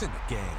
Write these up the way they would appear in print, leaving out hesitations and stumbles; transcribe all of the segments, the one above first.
It's in the game.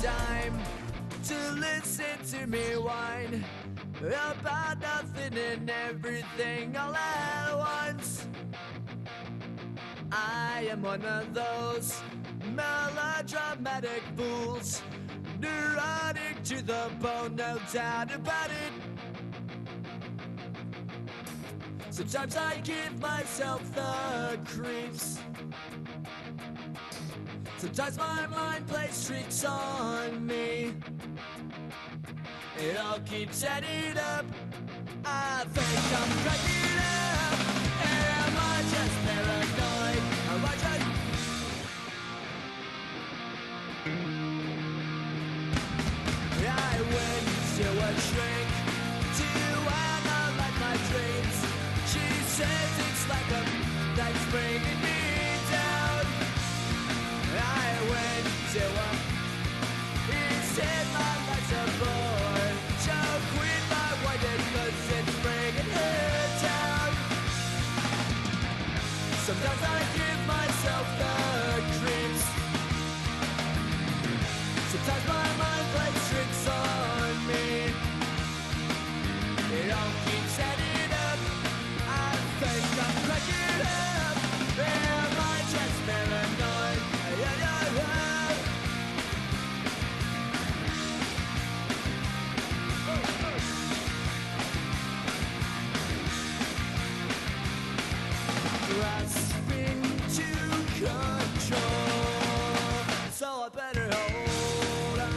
Time to listen to me whine about nothing and everything all at once. I am one of those melodramatic fools, neurotic to the bone, no doubt about it. Sometimes I give myself the creeps. Sometimes my mind plays tricks on me. It all keeps adding up. I think I'm cracking up. Am I just paranoid? Am I just... I went to a shrink to analyze my dreams. She says it's like a that's bringing me down. I went to a he said my life's a bore. Joke with my wife cause it's bringing her down. Sometimes I give myself the creeps. Sometimes my mind plays tricks on me. It all keeps adding up. I think I'm cracking up. Am I just paranoid? Grasping to control, so I better hold on.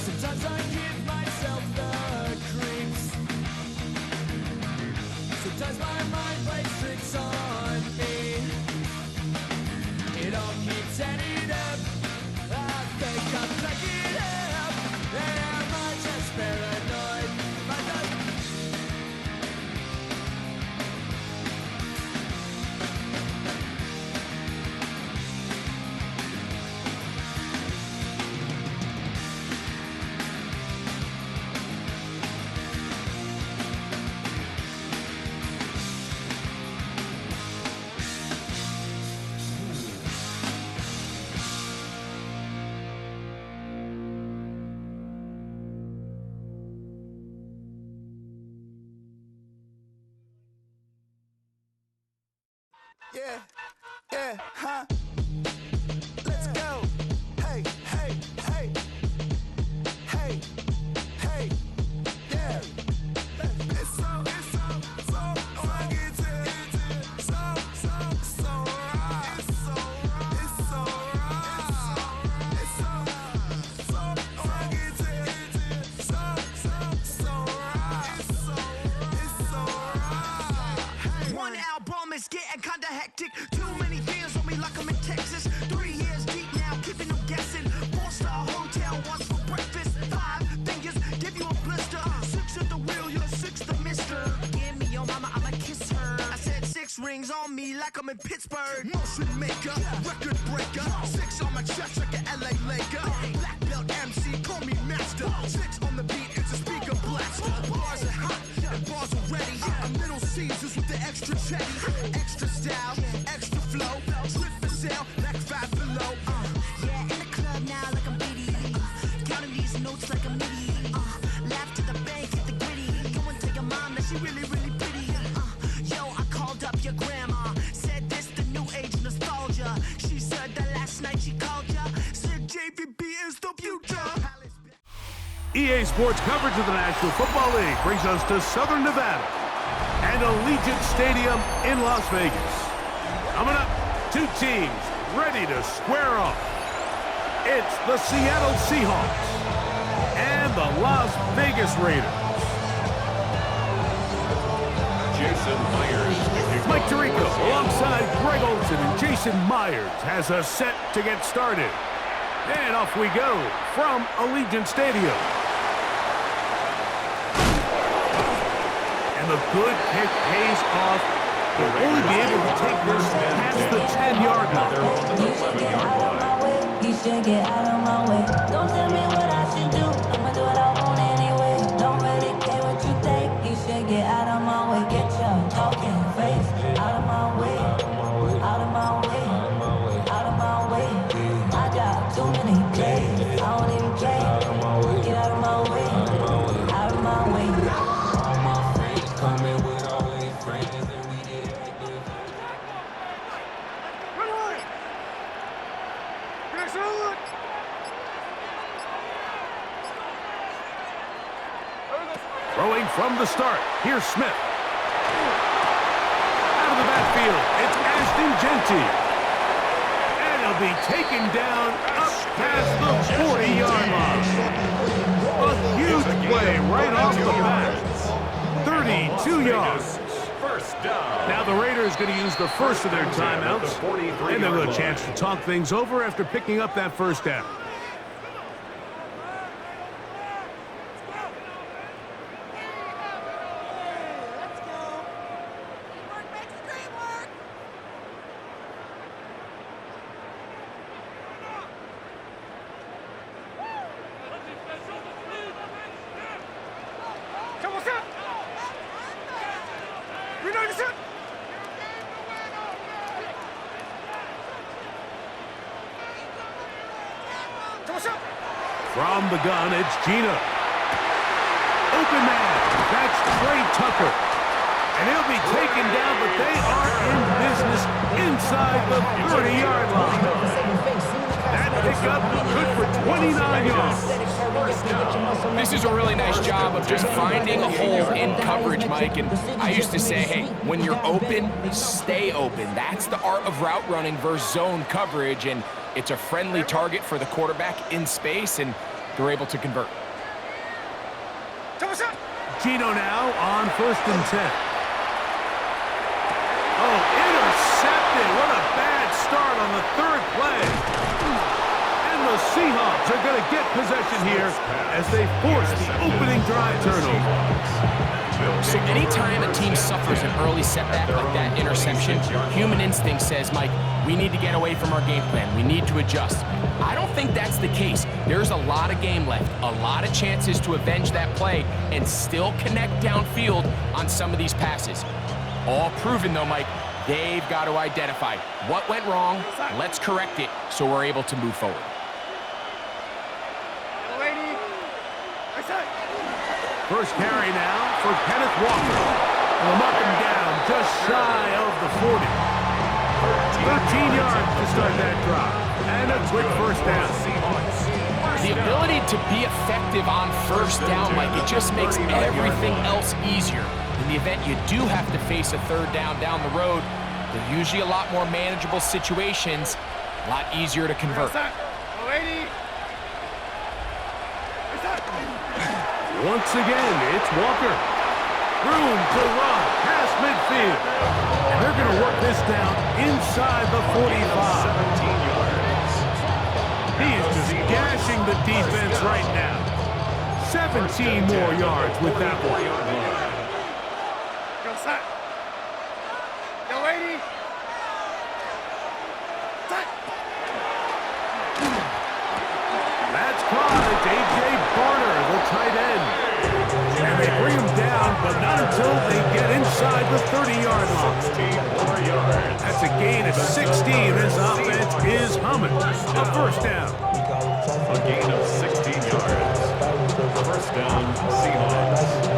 Sometimes I give myself the creeps. Sometimes my mind plays tricks on me. It all keeps adding up. I think I'm cracking up. Am I just paranoid? Am I just... Yeah, huh? Let's go. Hey, hey, hey. Hey, hey, yeah. It's so fucking so right. It's so right. It's so fucking so right. One album is getting kinda hectic. Too many fans on me like I'm in Texas. 3 years deep now, keeping them guessing. 4-star hotel, once for breakfast. 5 fingers, give you a blister. 6 at the wheel, you're 6 the mister. Give me your mama, I'ma kiss her. I said 6 rings on me like I'm in Pittsburgh. Motion maker, record breaker. 6 on my chest like an LA Laker. Black belt MC, call me master. 6 on the beat, it's a speaker blaster. Bars are hot, and bars are ready. I'm Little Caesars with the extra chetty. Extra style, extra flow. Slip for sale, like 5 below. Yeah, in the club now like I'm Diddy. Counting these notes like a MIDI. Laugh to the bank, hit the gritty. Go and tell your mom that MVP is the future. EA Sports coverage of the National Football League brings us to Southern Nevada and Allegiant Stadium in Las Vegas. Coming up, two teams ready to square off. It's the Seattle Seahawks and the Las Vegas Raiders. Mike Tirico alongside Greg Olson and Jason Myers has us set to get started. And off we go from Allegiant Stadium. And the good kick pays off. They'll only be able to take this past the 10-yard line. You should get out of my way. You should get out of my way. Don't tell me what I should do. I'ma do what I want anyway. Don't really care what you think. You should get out of my way. Get your talking face out of my way. Out of my way. Out of my way. I got too many plays. I don't even play. Get out of my way. Out of my way. All my friends coming with all their friends and we did everything. Throwing from the start, here's Smith. Out of the backfield, it's Ashton Genty. And he'll be taken down up past the 40-yard line. A huge play right off the bat. 32 yards. Now the Raiders going to use the first of their timeouts. And they'll have a chance to talk things over after picking up that first down. From the gun, it's Gino. Open man. That's Trey Tucker. And he'll be taken down, but they are in business inside the 30-yard line. That pickup good for 29 yards. This is a really nice job of just finding a hole in coverage, Mike. And I used to say, hey, when you're open, stay open. That's the art of route running versus zone coverage. And it's a friendly target for the quarterback in space, and they're able to convert. Gino now on 1st and 10. Oh, intercepted. What a bad start on the third play. And the Seahawks are going to get possession here as they force the opening drive turnover. So anytime a team suffers an early setback like that interception, human instinct says, Mike, we need to get away from our game plan. We need to adjust. I don't think that's the case. There's a lot of game left, a lot of chances to avenge that play and still connect downfield on some of these passes. All proven, though, Mike, they've got to identify what went wrong, let's correct it so we're able to move forward. First carry now for Kenneth Walker. Will knock him down just shy of the 40. 13 yards to start that drive. And a quick first down. The ability to be effective on first down, Mike, it just makes everything else easier. In the event you do have to face a third down the road, they're usually a lot more manageable situations, a lot easier to convert. Once again, it's Walker. Room to run past midfield. And they're going to work this down inside the 45. 17 yards. He is just gashing the defense right now. 17 more yards with that one. Go set. Go 80. Set. That's caught. It's A.J. Barner, the tight end. And they bring him down, but not until they get inside the 30-yard line. 16 more yards. That's a gain of 16. This offense is humming. A first down. A gain of 16 yards. First down, Seahawks.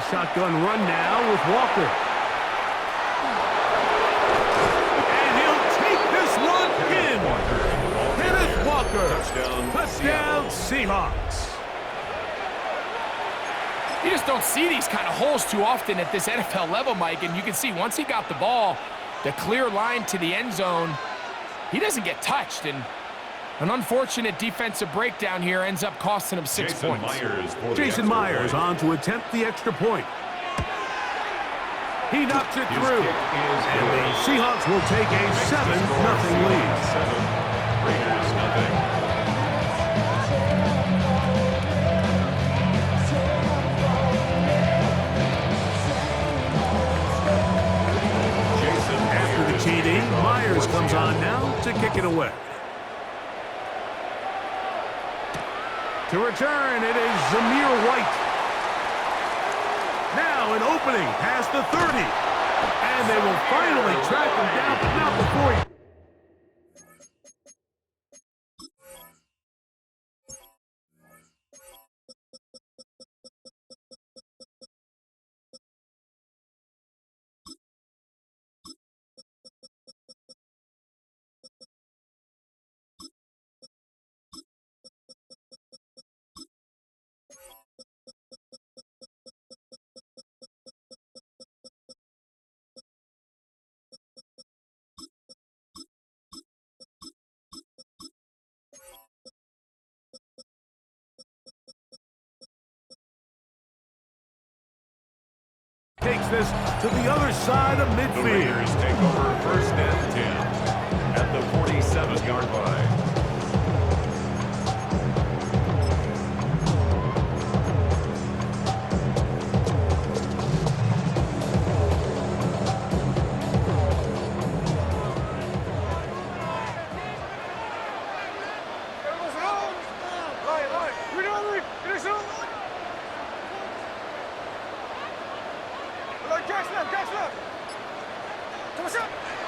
shotgun run now with Walker. And he'll take this one in. Kenneth Walker. Touchdown, Seahawks. You just don't see these kind of holes too often at this NFL level, Mike, and you can see once he got the ball, the clear line to the end zone, he doesn't get touched, and an unfortunate defensive breakdown here ends up costing him 6 points. Jason Myers on to attempt the extra point. He knocks it through, and the Seahawks will take a 7-0 lead. Raiders nothing. TD. Myers comes on now to kick it away. To return, it is Zamir White. Now an opening past the 30. And they will finally track him down, but not before he... Takes this to the other side of midfield. The Raiders take over 1st and 10 at the 47-yard line.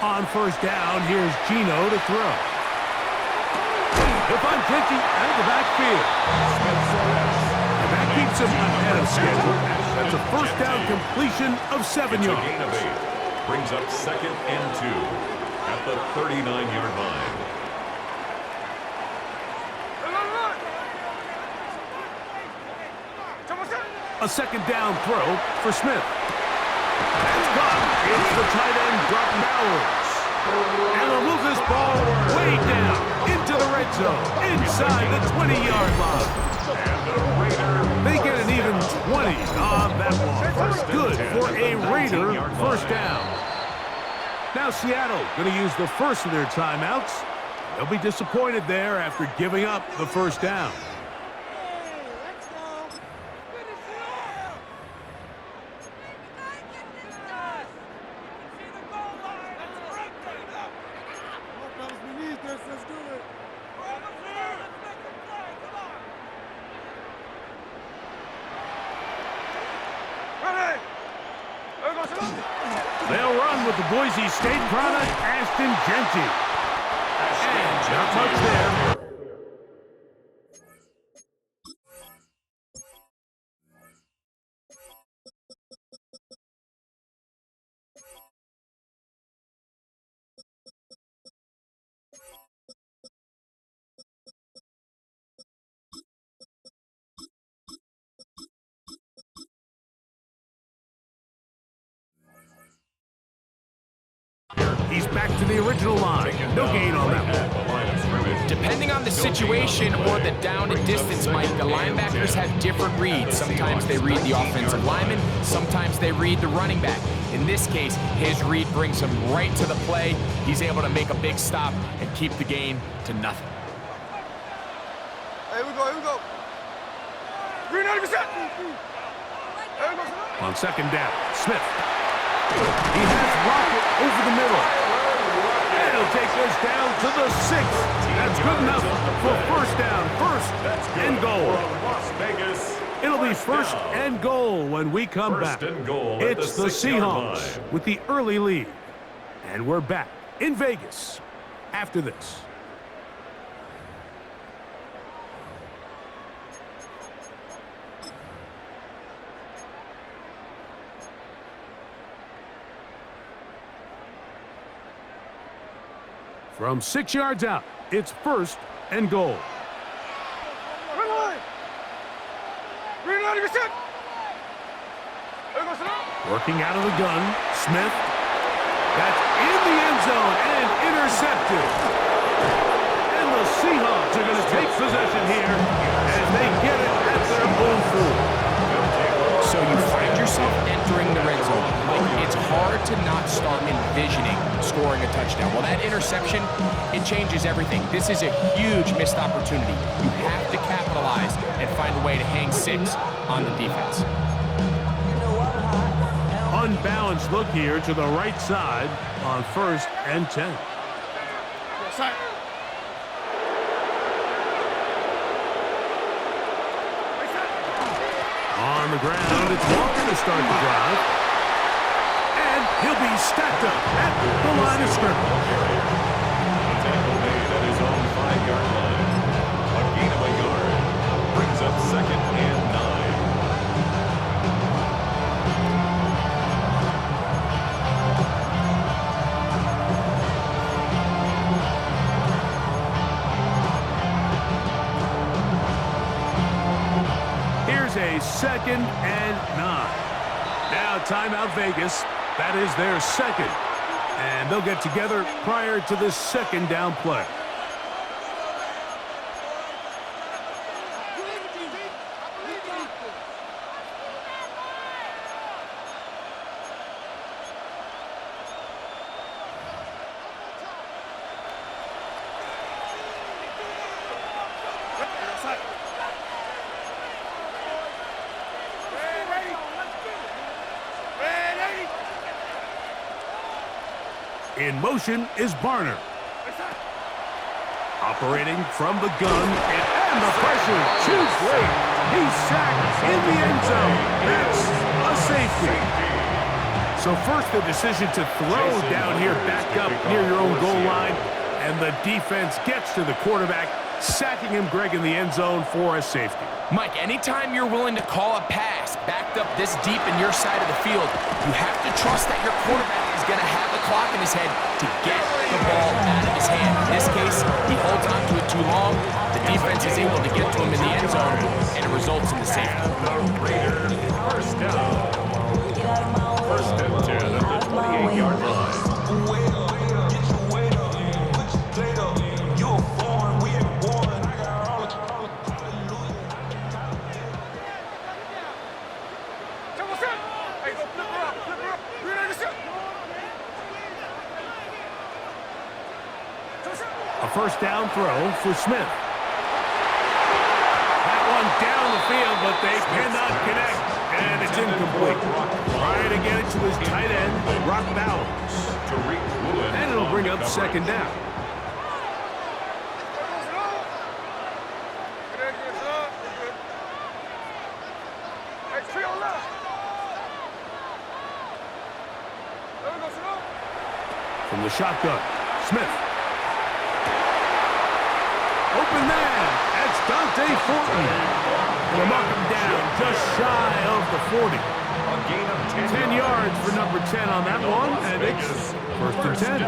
On 1st down, here's Gino to throw. If I'm Kenty out of the backfield. And that keeps him ahead of schedule. That's a 1st down completion of 7 yards. Gain of 8. Brings up 2nd and 2 at the 39-yard line. A 2nd down throw for Smith. That's gone. It's the tight end, Brock Bowers. And they'll move this ball way down into the red zone, inside the 20-yard line. They get an even 20 on that one. Good for a Raider 1st down. Now Seattle going to use the first of their timeouts. They'll be disappointed there after giving up the 1st down. They'll run with the Boise State product, Ashton Genty. And not much there. He's back to the original line. No gain on that one. Depending on the situation or the down and distance, Mike, the linebackers have different reads. Sometimes they read the offensive lineman. Sometimes they read the running back. In this case, his read brings him right to the play. He's able to make a big stop and keep the gain to nothing. Here we go. 390%. On 2nd down, Smith. He has Rocket over the middle. And he'll take this down to the 6th. That's good enough for 1st down. 1st and goal. Las Vegas. It'll be 1st and goal when we come back. It's the Seahawks with the early lead. And we're back in Vegas after this. From 6 yards out, it's 1st and goal. Working out of the gun, Smith. That's in the end zone and intercepted. And the Seahawks are going to take possession here as they get it at their own 4. So you find yourself entering the red zone. Like, it's hard to not start envisioning scoring a touchdown. Well, that interception, it changes everything. This is a huge missed opportunity. You have to capitalize and find a way to hang 6 on the defense. Unbalanced look here to the right side on 1st and 10. On the ground, it's Walker to start the drive. And he'll be stacked up at the line of scrimmage. A tackle made at his own 5-yard line. A gain of a yard. Brings up 2nd and 9. A 2nd and 9. Now timeout Vegas. That is their 2nd. And they'll get together prior to the 2nd down play. In motion is Barner. Operating from the gun, and the pressure too great. He's sacked in the end zone. That's a safety. So first the decision to throw down here, back up near your own goal line, and the defense gets to the quarterback, sacking him, Greg, in the end zone for a safety. Mike, anytime you're willing to call a pass backed up this deep in your side of the field, you have to trust that your quarterback is going to have the clock in his head to get the ball out of his hand. In this case, he holds on to it too long. The defense is able to get to him in the end zone, and it results in the safety. The Raiders, 1st down. 1st and 10 at the 28-yard line. A 1st down throw for Smith. That one down the field, but they cannot connect, and it's incomplete. Trying to get it to his tight end, Rock Bowers. And it'll bring up 2nd down. From the shotgun, Smith. Open man, that's Dante Fortin. And they'll knock him down just shy of the 40. A gain of 10 yards for number 10 on that one, and it's 1st and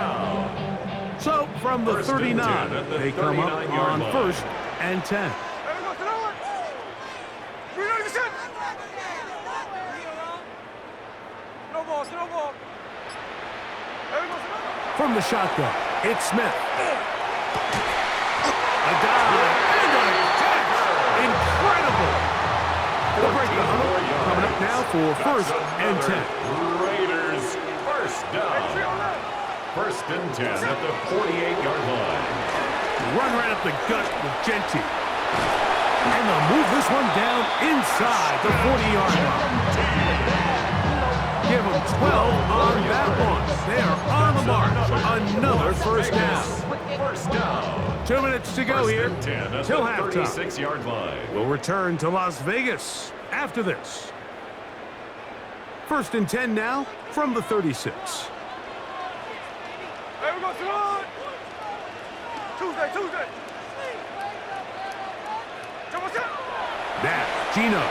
10. So from the 39, they come up on 1st and 10. From the shotgun, it's Smith. A dive and a catch. Incredible. They'll break the huddle. Coming up now for 1st and 10. Raiders, 1st down. 1st and 10 at the 48-yard line. Run right up the gut with Genty. And they'll move this one down inside the 40-yard line. Give them 12 on that one. They are on the march. Another 1st down. 1st down. 2 minutes to go here till halftime. 36-yard line. We'll return to Las Vegas after this. 1st and 10 now from the 36. Hey, we go to Tuesday. Now, Gino.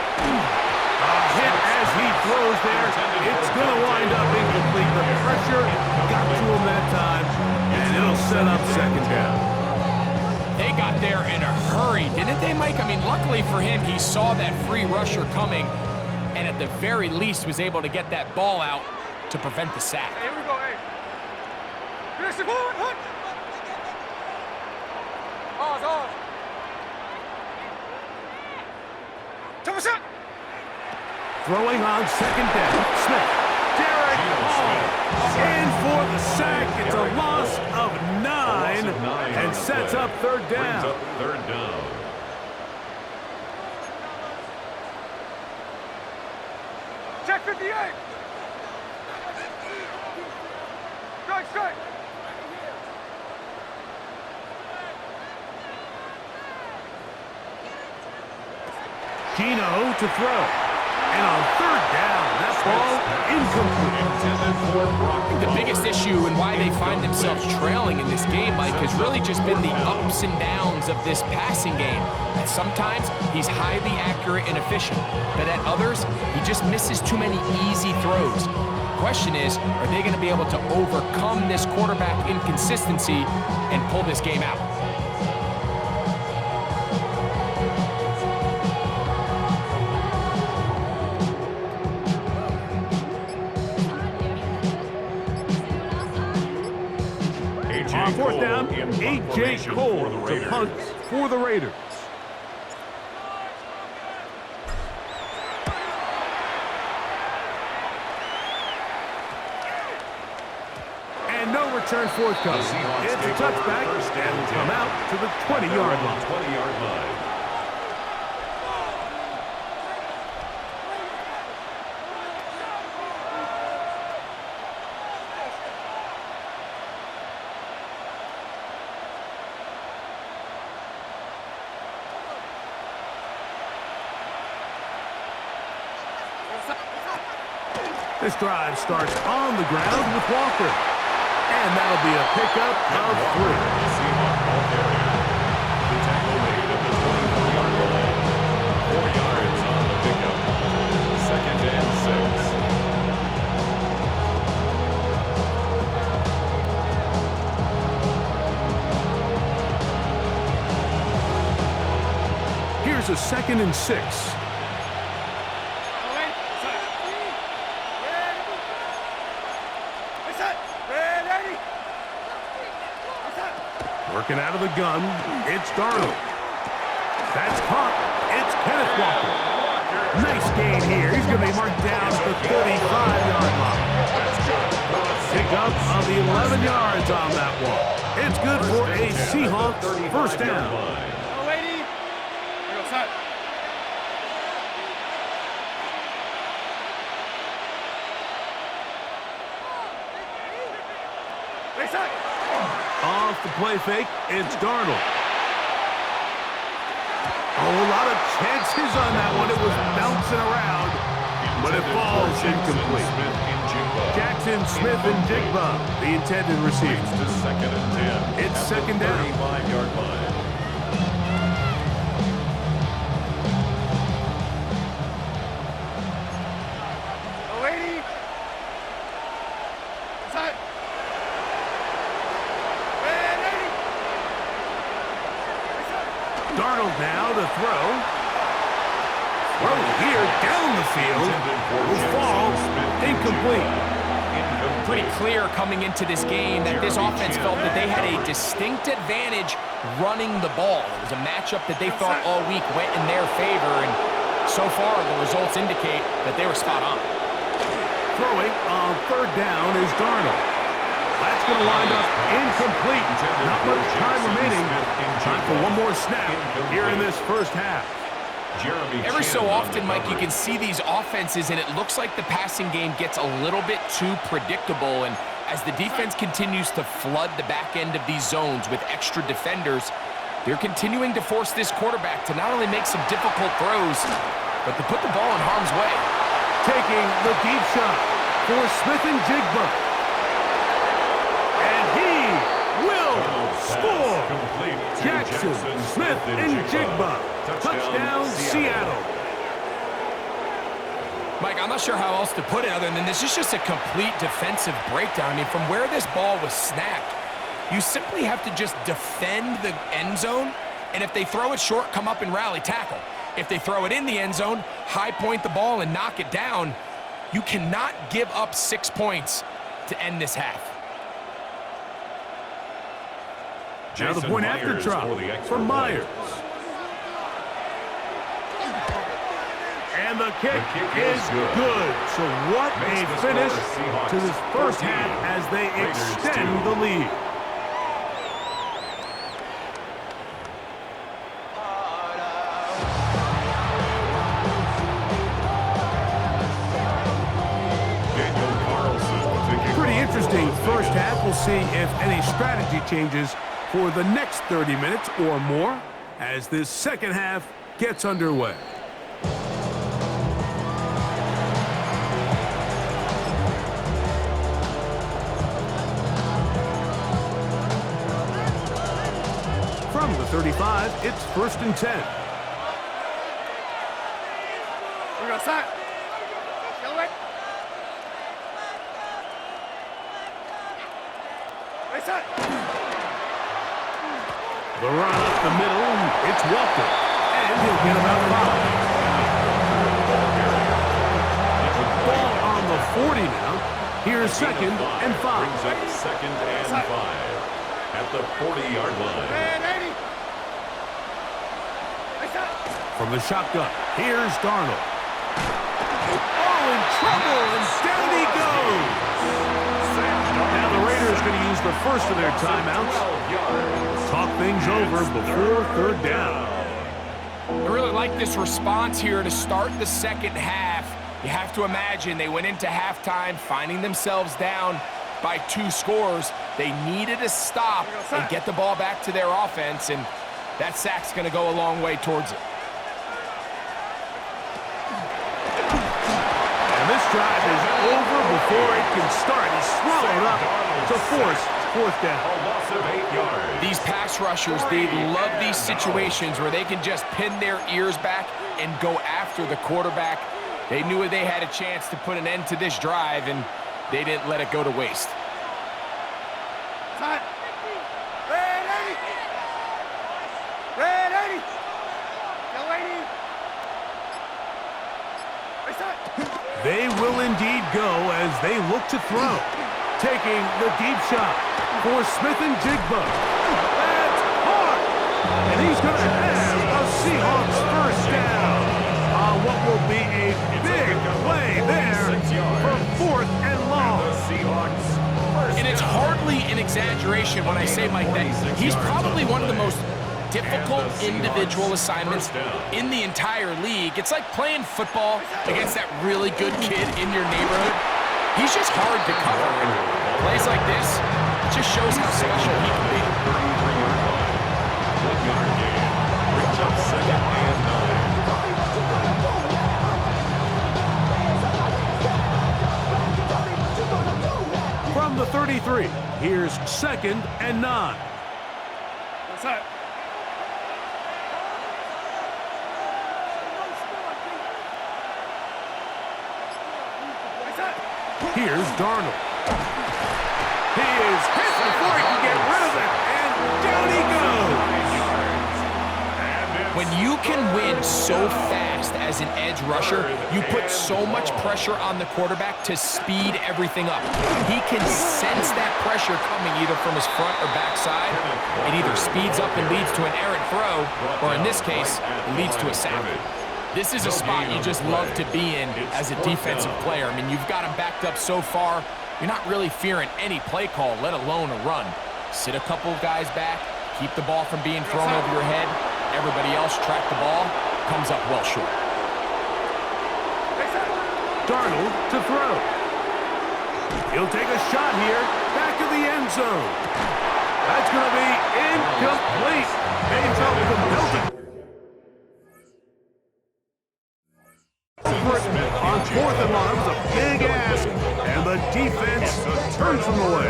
A hit as he throws there. It's going to wind up incomplete. The pressure got to him that time, and it'll set up second down. They got there in a hurry, didn't they, Mike? I mean, luckily for him, he saw that free rusher coming and at the very least was able to get that ball out to prevent the sack. Here we go, hey. Finish it forward, hook. Pause. Top shot. Throwing on second down. Smith. Derek Hall. In for the sack. It's a loss of 9 and sets up third down. Check 58. Strike. Gino to throw. And on third down, that ball incomplete. The biggest issue and why they find themselves trailing in this game, Mike, has really just been the ups and downs of this passing game. And sometimes he's highly accurate and efficient, but at others, he just misses too many easy throws. Question is, are they going to be able to overcome this quarterback inconsistency and pull this game out? On fourth down, A.J. Cole to punt for the Raiders. And no return forthcoming. It's a touchback and will come out to the 20-yard line. This drive starts on the ground with Walker. And that'll be a pickup of 3. The tackle made at the 24-yard line. 4 yards on the pickup. Second and 6. Here's a 2nd and 6. Working out of the gun, it's Darnold. That's caught. It's Kenneth Walker. Nice gain here. He's going to be marked down at the 35-yard line. Pickup of 11 yards on that one. It's good for a Seahawks first down. Lady. Here goes hot. Off the play fake, it's Darnold. Oh, a lot of chances on that one. It was bouncing around, but it falls incomplete. Jackson, Smith, and Jigba, the intended receivers. It's second down. 35-yard line. Lady. Hot. Darnold now to throw. Throw here down the field. Will fall incomplete. Pretty clear coming into this game that this offense felt that they had a distinct advantage running the ball. It was a matchup that they thought all week went in their favor, and so far the results indicate that they were spot on. Throwing on third down is Darnold. That's going to wind up incomplete. Not much time remaining. Time for one more snap here in this first half. Every so often, Mike, you can see these offenses, and it looks like the passing game gets a little bit too predictable. And as the defense continues to flood the back end of these zones with extra defenders, they're continuing to force this quarterback to not only make some difficult throws, but to put the ball in harm's way. Taking the deep shot for Smith and Jigba. Score! Jackson, Smith, and Jigba. Touchdown, Seattle. Mike, I'm not sure how else to put it other than this is just a complete defensive breakdown. I mean, from where this ball was snapped, You simply have to just defend the end zone, and if they throw it short, come up and rally tackle. If they throw it in the end zone, high point the ball and knock it down. You cannot give up 6 points to end this half. Now the point after drop for Myers. And the kick is good. So what a finish to this first half as they extend the lead. Pretty interesting first half. We'll see if any strategy changes for the next 30 minutes or more as this second half gets underway. From the 35, it's 1st and 10. We're going to start. Go away. Right side. The run up the middle, it's Walker, and he'll get about 5. Ball on the 40 now. Here's 2nd and 5. Brings up 2nd and 5 at the 40-yard line. And 80. Right side. From the shotgun, here's Darnold. Oh, in trouble, and down he goes. Now the Raiders going to use the first of their timeouts. Talk things over before 3rd down. I really like this response here to start the second half. You have to imagine they went into halftime finding themselves down by 2 scores. They needed to stop and get the ball back to their offense, and that sack's going to go a long way towards it. And this drive is over before it can start. He's swallowed up to force 4th down. A loss of 8 yards. These pass rushers, they love these situations where they can just pin their ears back and go after the quarterback. They knew they had a chance to put an end to this drive, and they didn't let it go to waste. Side. Red 80. Red 80. Go 80. Right side. They will indeed go as they look to throw. Taking the deep shot for Smith and Jigba. That's hard. And he's going to have a Seahawks first down on what will be a big play there for 4th and long. And it's hardly an exaggeration when I say, Mike, that he's probably one of the most difficult individual assignments in the entire league. It's like playing football against that really good kid in your neighborhood. He's just hard to cover. And plays like this, it just shows how special he can be. 1-yard gain. Brings up 2nd and 9. From the 33, here's 2nd and 9. Right side. Here's Darnold. He is hit before he can get rid of it, and down he goes. When you can win so fast as an edge rusher, you put so much pressure on the quarterback to speed everything up. He can sense that pressure coming either from his front or back side. It either speeds up and leads to an errant throw, or in this case, it leads to a sack. This is a spot you just love to be in as a defensive player. I mean, you've got him backed up so far, you're not really fearing any play call, let alone a run. Sit a couple of guys back, keep the ball from being thrown over your head. Everybody else track the ball, comes up well short. Darnold to throw. He'll take a shot here, back of the end zone. That's going to be incomplete. They felt compelled to. On 4th and long, it was a big ask, and the defense turns them away.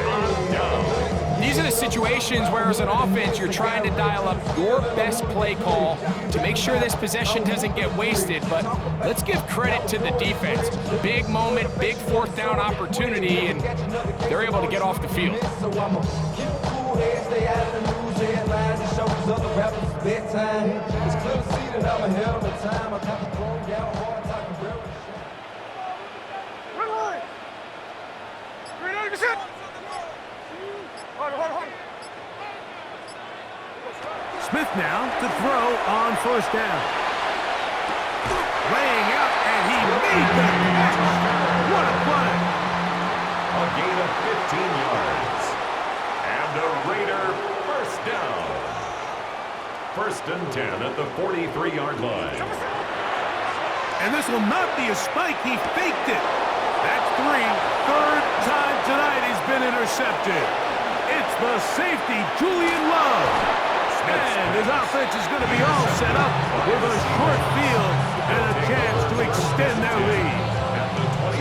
These are the situations where, as an offense, you're trying to dial up your best play call to make sure this possession doesn't get wasted. But let's give credit to the defense. Big moment, big 4th down opportunity, and they're able to get off the field. heads stay out of the news headlines and shows other rappers it's bedtime. It's clear to see that I'm ahead of the time. I got the throne down hard, talking real shit. Smith now to throw on first down. Laying out, and he made the catch. What a play. A gain of 15 yards. And a Raider first down. 1st and 10 at the 43-yard line. And this will not be a spike. He faked it. That's 3. 3rd time tonight he's been intercepted. It's the safety, Julian Love. And his offense is going to be all set up with a short field and a chance to extend their lead.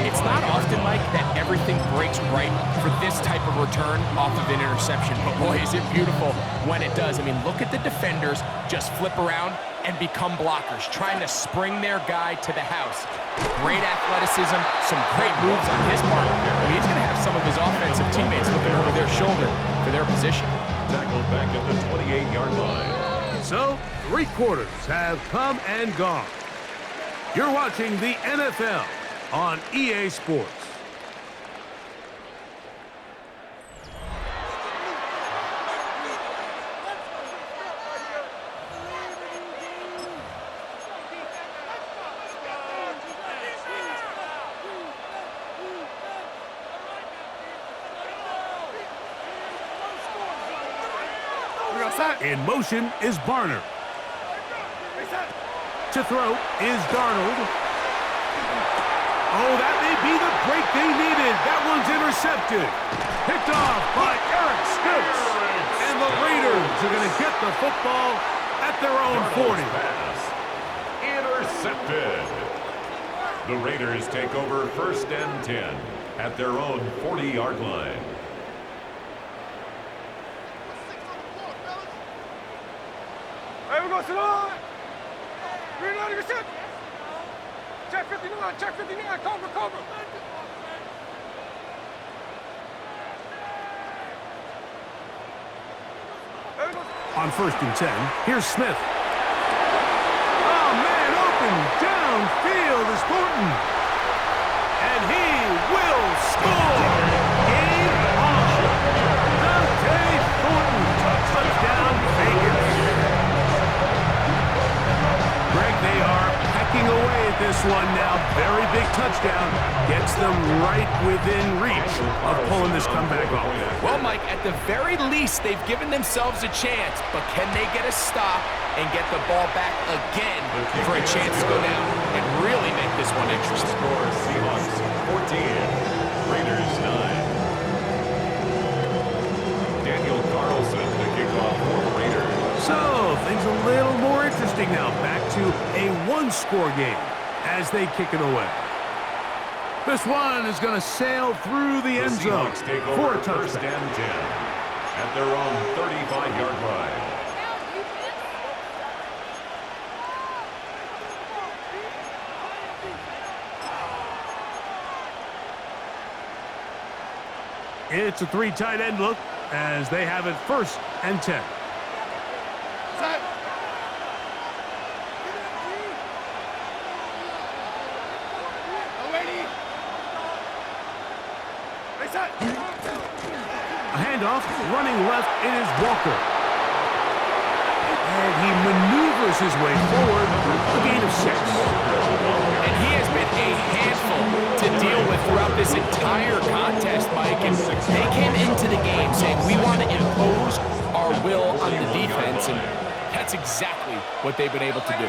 It's not often, Mike, that everything breaks right for this type of return off of an interception. But boy, is it beautiful when it does. I mean, look at the defenders just flip around and become blockers, trying to spring their guy to the house. Great athleticism, some great moves on his part. I mean, he's going to have some of his offensive teammates looking over their shoulder for their position. Tackled back at the 28-yard line. So, 3 quarters have come and gone. You're watching the NFL on EA Sports. In motion is Barner. To throw is Darnold. Oh, that may be the break they needed. That one's intercepted. Picked off by Eric Stokes. And the Raiders are going to get the football at their own 40. Intercepted. The Raiders take over 1st and 10 at their own 40-yard line. Hey, we're going to line. Green line, you're set. Check 59, check 59, cover, cover. On 1st and 10, here's Smith. Oh, man, open downfield is Thornton. And he will score. Game on. Dante Thornton. Touchdown, Vegas. Greg, they are pecking away at this one now. Very big touchdown. Gets them right within reach of pulling this comeback off. Well, Mike, at the very least, they've given themselves a chance, but can they get a stop and get the ball back again for a chance to go down and really make this one interesting? Score Seahawks 14, Raiders 9. Daniel Carlson to kick off for Raiders. So, things a little more interesting now. Back to a 1-score game as they kick it away. This one is going to sail through the end zone for a touchdown. 1st and 10 at their own 35-yard line. It's a 3 tight end look as they have it 1st and 10. A handoff, running left, it is Walker. And he maneuvers his way forward, a gain of 6. And he has been a handful to deal with throughout this entire contest, Mike. And they came into the game saying, we want to impose our will on the defense, and that's exactly what they've been able to do.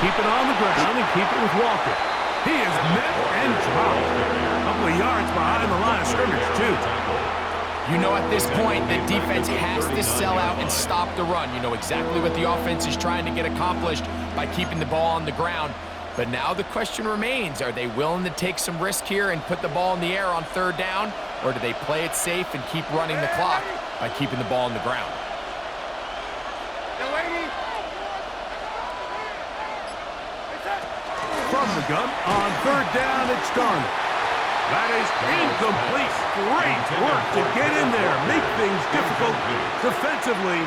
Keep it on the ground and keep it with Walker. He is met and dropped. A couple of yards behind the line of scrimmage, too. You know, at this point, the defense has to sell out and stop the run. You know exactly what the offense is trying to get accomplished by keeping the ball on the ground. But now the question remains, are they willing to take some risk here and put the ball in the air on 3rd down? Or do they play it safe and keep running the clock by keeping the ball on the ground? From the gun, on 3rd down, it's Darnold. That is incomplete. Great work to get in there, make things difficult. Defensively,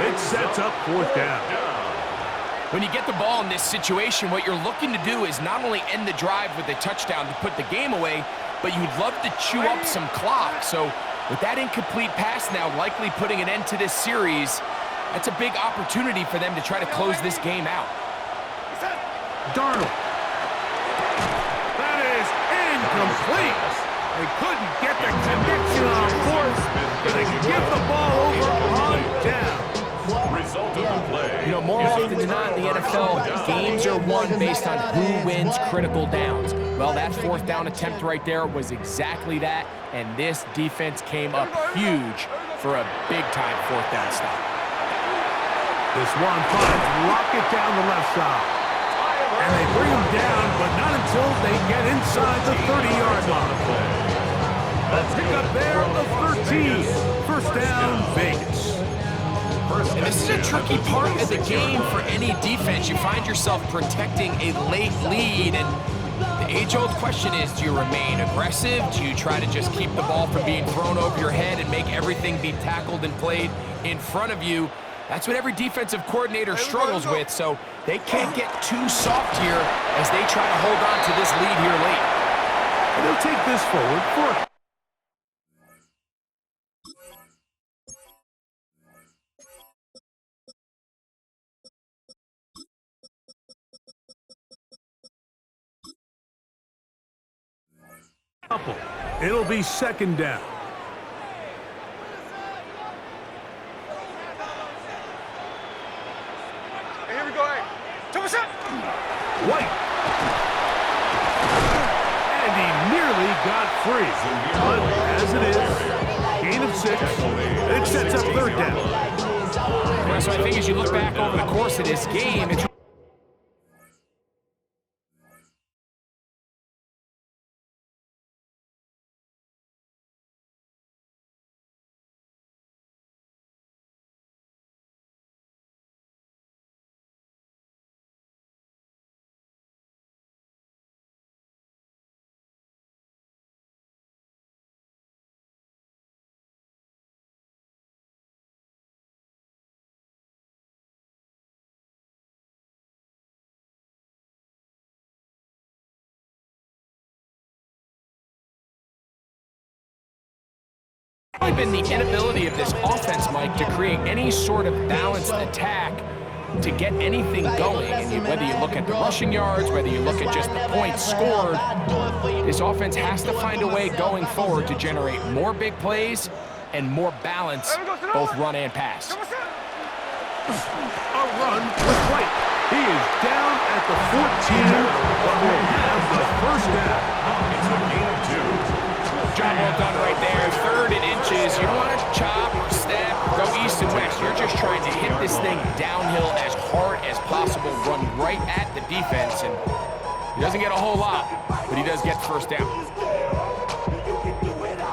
it sets up fourth down. When you get the ball in this situation, what you're looking to do is not only end the drive with a touchdown to put the game away, but you'd love to chew up some clock. So with that incomplete pass now likely putting an end to this series, that's a big opportunity for them to try to close this game out. Darnold. That is incomplete. They couldn't get the connection on fourth, but they can get the ball over on down. Result of the play. You know, more often than not in the NFL, games are won based on who wins critical downs. Well, that fourth down attempt right there was exactly that, and this defense came up huge for a big-time fourth down stop. This one finds Lockett down the left side. And they bring him down, but not until they get inside the 30-yard line. A pickup there of 13. First down, Vegas. And this is a tricky part of the game for any defense. You find yourself protecting a late lead, and the age-old question is, do you remain aggressive? Do you try to just keep the ball from being thrown over your head and make everything be tackled and played in front of you? That's what every defensive coordinator struggles with, so they can't get too soft here as they try to hold on to this lead here late. And they'll take this forward for it'll be second down. Hey, here we go, hey. Thomas up! White. And he nearly got free. But as it is, gain of 6, it sets up third down. Yeah, so I think as you look back over the course of this game, it's been the inability of this offense, Mike, to create any sort of balanced attack to get anything going. And whether you look at the rushing yards, whether you look at just the points scored, this offense has to find a way going forward to generate more big plays and more balance, both run and pass. A run with White. He is down at the 14, but will have the first down. It's a gain of 2. Job well done right there. 3rd and inches. You don't want to chop or step, go east and west. You're just trying to hit this thing downhill as hard as possible, run right at the defense, and he doesn't get a whole lot, but he does get first down.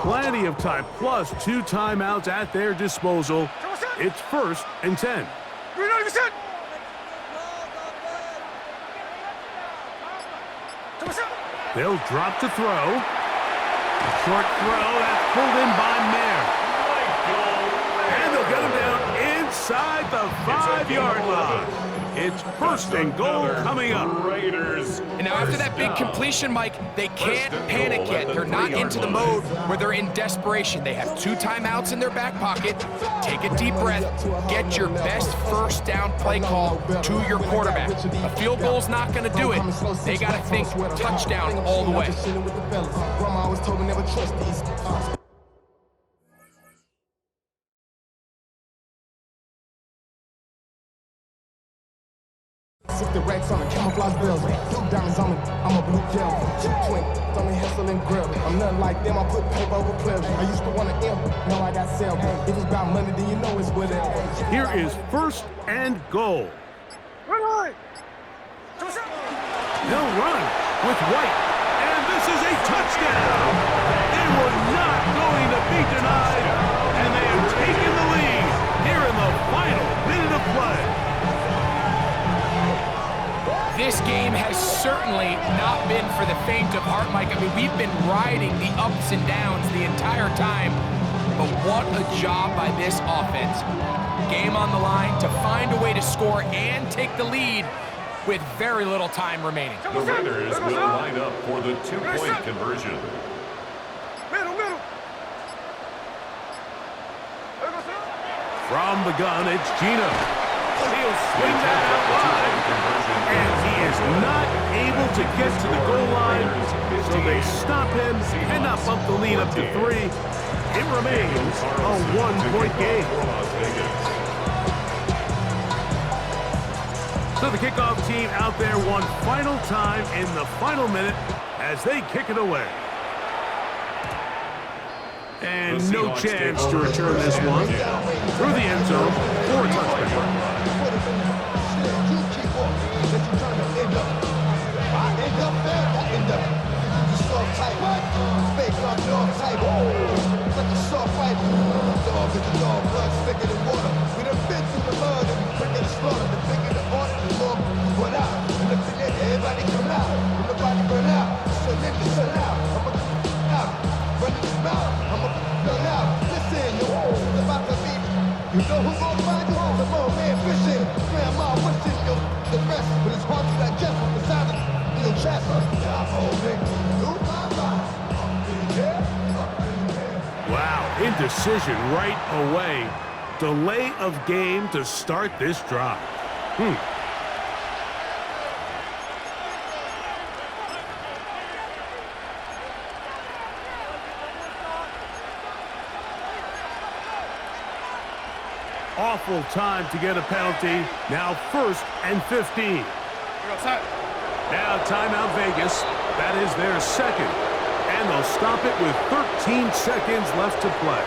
Plenty of time, plus 2 timeouts at their disposal. It's 1st and 10. They'll drop to throw. Short throw, that's pulled in by Mayer. And they'll get him down inside the 5-yard line. It's 1st and goal coming up. Raiders. And now after that big completion, Mike, they can't panic yet. They're not into the mode where they're in desperation. They have 2 timeouts in their back pocket. Take a deep breath. Get your best first down play call to your quarterback. A field goal's not going to do it. They got to think touchdown all the way. The racks on the camouflage bells, blue diamonds on me, I'm a blue gel. Chip twink, throw me hustle and grill. I'm nothing like them, I put paper over pleasure. I used to want to M, now I got sell. If it's about money, then you know it's with it. Here is 1st and goal. They'll run with White, and this is a touchdown. They were not going to be denied, and they have taken the lead here in the final minute of play. This game has certainly not been for the faint of heart, Mike. I mean, we've been riding the ups and downs the entire time, but what a job by this offense. Game on the line to find a way to score and take the lead with very little time remaining. The Raiders will line up for the two-point conversion. Middle. From the gun, it's Gino. He'll swing that out wide, and he is not able to get to the goal line, so they stop him, cannot bump the lead up to 3. It remains a one-point game. So the kickoff team out there one final time in the final minute as they kick it away. And no chance to return this one. Through the end zone for a touchdown. You know who's gonna find you? The more man fishing, grandma wishing you the best, but it's hard to digest what the sound of your chest. Wow, indecision right away. Delay of game to start this drive. Awful time to get a penalty. Now 1st and 15. Now timeout Vegas. That is their second. And they'll stop it with 13 seconds left to play.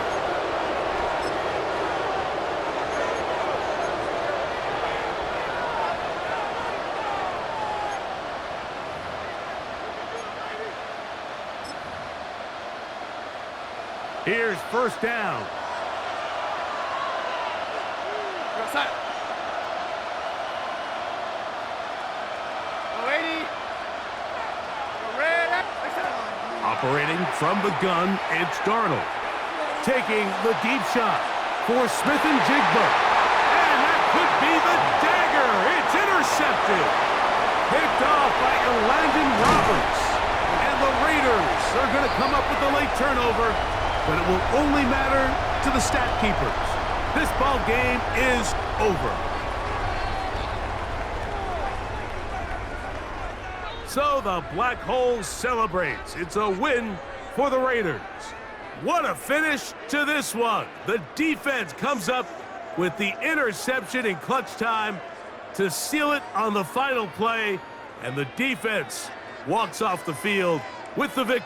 Here's 1st down. Operating from the gun, it's Darnold. Taking the deep shot for Smith and Jigba. And that could be the dagger. It's intercepted. Picked off by Landon Roberts. And the Raiders are going to come up with the late turnover, but it will only matter to the stat keepers. This ball game is over. So the Black Hole celebrates. It's a win for the Raiders. What a finish to this one. The defense comes up with the interception in clutch time to seal it on the final play, and the defense walks off the field with the victory.